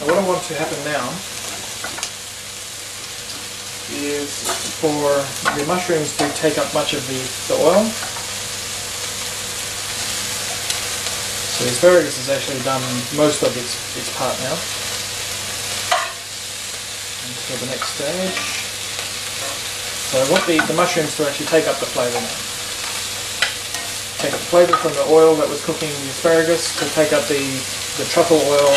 Now what I want to happen now is for the mushrooms to take up much of the oil. So the asparagus has actually done most of its part now. Until the next stage. So I want the mushrooms to actually take up the flavour now. Take up the flavour from the oil that was cooking the asparagus, to take up the truffle oil,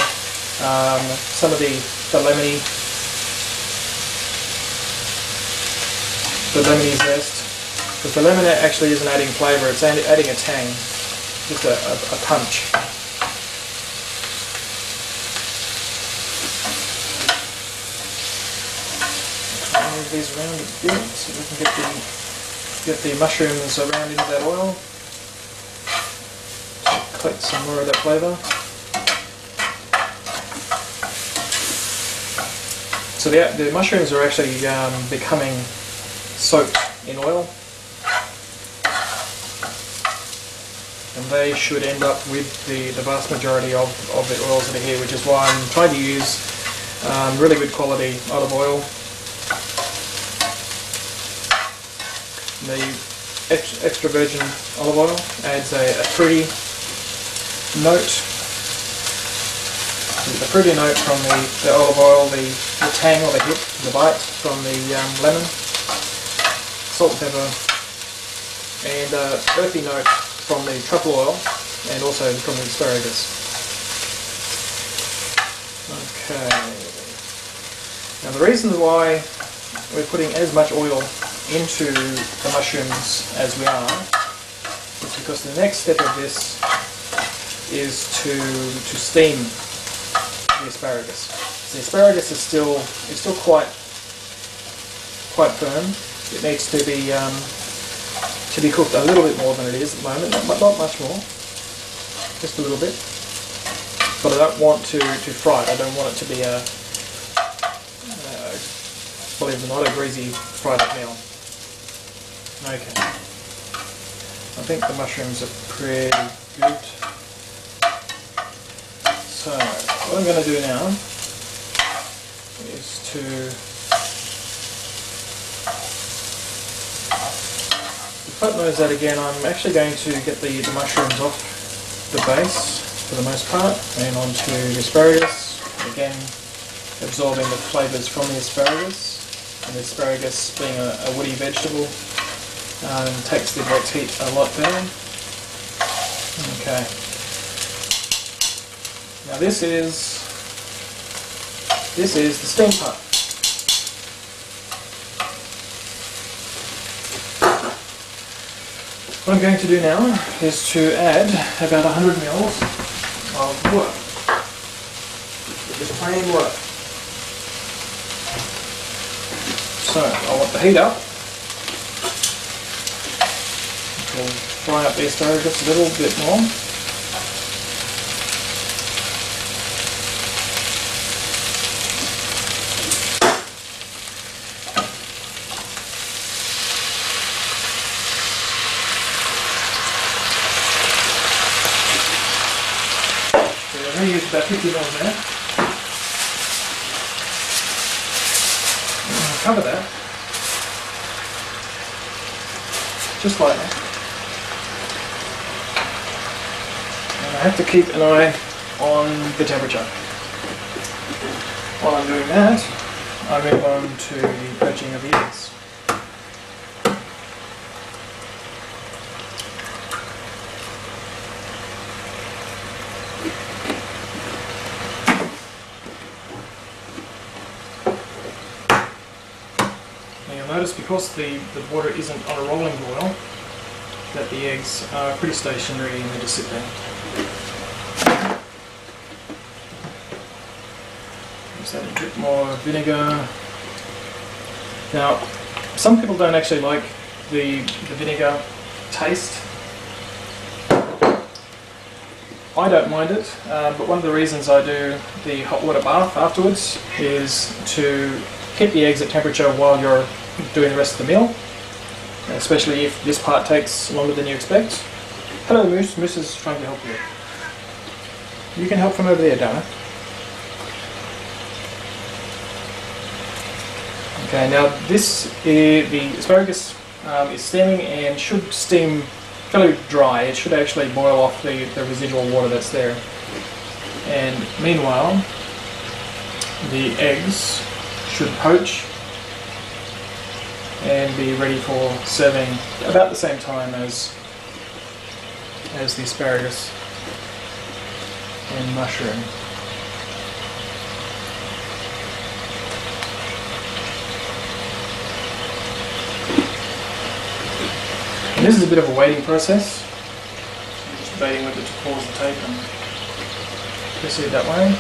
some of the lemony zest, because the lemon actually isn't adding flavour, it's adding a tang, just a punch. Move these around a bit so we can get the mushrooms around into that oil, to collect some more of that flavour. So the mushrooms are actually becoming soaked in oil, and they should end up with the vast majority of the oils that are here, which is why I'm trying to use really good quality olive oil. The extra virgin olive oil adds a fruity note. The fruity note from the olive oil, the tang or the hit, the bite from the lemon, salt and pepper, and earthy note from the truffle oil, and also from the asparagus. Okay. Now the reason why we're putting as much oil into the mushrooms as we are is because the next step of this is to steam the asparagus. The asparagus is still quite firm. It needs to be cooked a little bit more than it is at the moment, not much more, just a little bit. But I don't want to fry it. I don't want it to be believe it or not, a greasy fried up meal. Okay. I think the mushrooms are pretty good. So, what I'm going to do now is to flat nose that again. I'm actually going to get the mushrooms off the base for the most part and onto the asparagus. Again, absorbing the flavours from the asparagus. And the asparagus, being a woody vegetable, takes the direct heat a lot better. Okay. Now this is the steam part. What I'm going to do now is to add about 100 ml of water. Just plain water. So I want the heat up. We'll fry up the asparagus a little bit more. So I'm going to use about 50 ml there. Cover that, just like that, and I have to keep an eye on the temperature. While I'm doing that, I move on to the poaching of the eggs. Notice because the water isn't on a rolling boil, that the eggs are pretty stationary and they just sit there. Just add a bit more vinegar. Now, some people don't actually like the vinegar taste. I don't mind it, but one of the reasons I do the hot water bath afterwards is to keep the eggs at temperature while you're doing the rest of the meal, especially if this part takes longer than you expect. Hello Moose, Moose is trying to help you. You can help from over there, Dana. Okay, now the asparagus is steaming and should steam fairly dry. It should actually boil off the residual water that's there. And meanwhile, the eggs should poach and be ready for serving about the same time as the asparagus and mushroom. And this is a bit of a waiting process. I'm just waiting with it to pause the tape and proceed that way.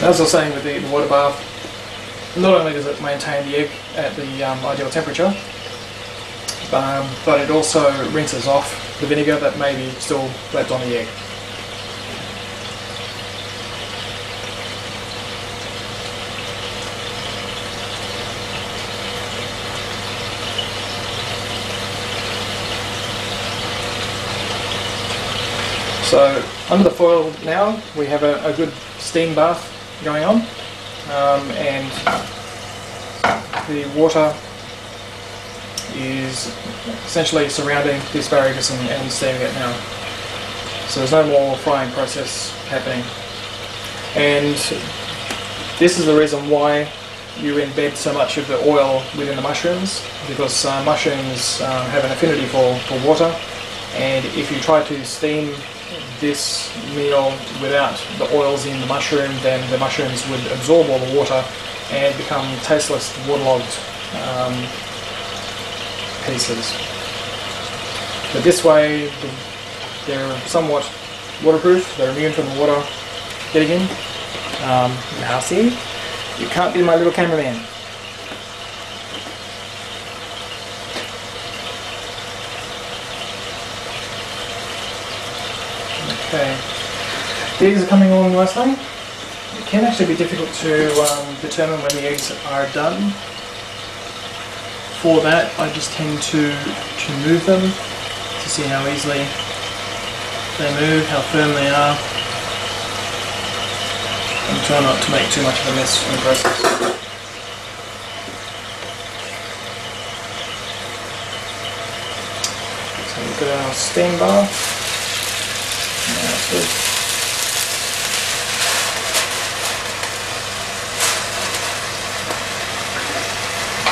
As I was saying with the water bath, not only does it maintain the egg at the ideal temperature, but it also rinses off the vinegar that may be still left on the egg. So under the foil now we have a good steam bath going on, and the water is essentially surrounding the asparagus and steaming it now. So there's no more frying process happening. And this is the reason why you embed so much of the oil within the mushrooms, because mushrooms have an affinity for water, and if you try to steam this meal without the oils in the mushroom, then the mushrooms would absorb all the water and become tasteless, waterlogged pieces. But this way they're somewhat waterproof, they're immune from the water getting in. Now see, you can't be my little cameraman. Okay, the eggs are coming along nicely. It can actually be difficult to determine when the eggs are done. For that, I just tend to move them to see how easily they move, how firm they are, and try not to make too much of a mess in the process. So we've got our steam bath. That's good.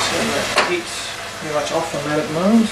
Turn that heat pretty much off on that at the moment.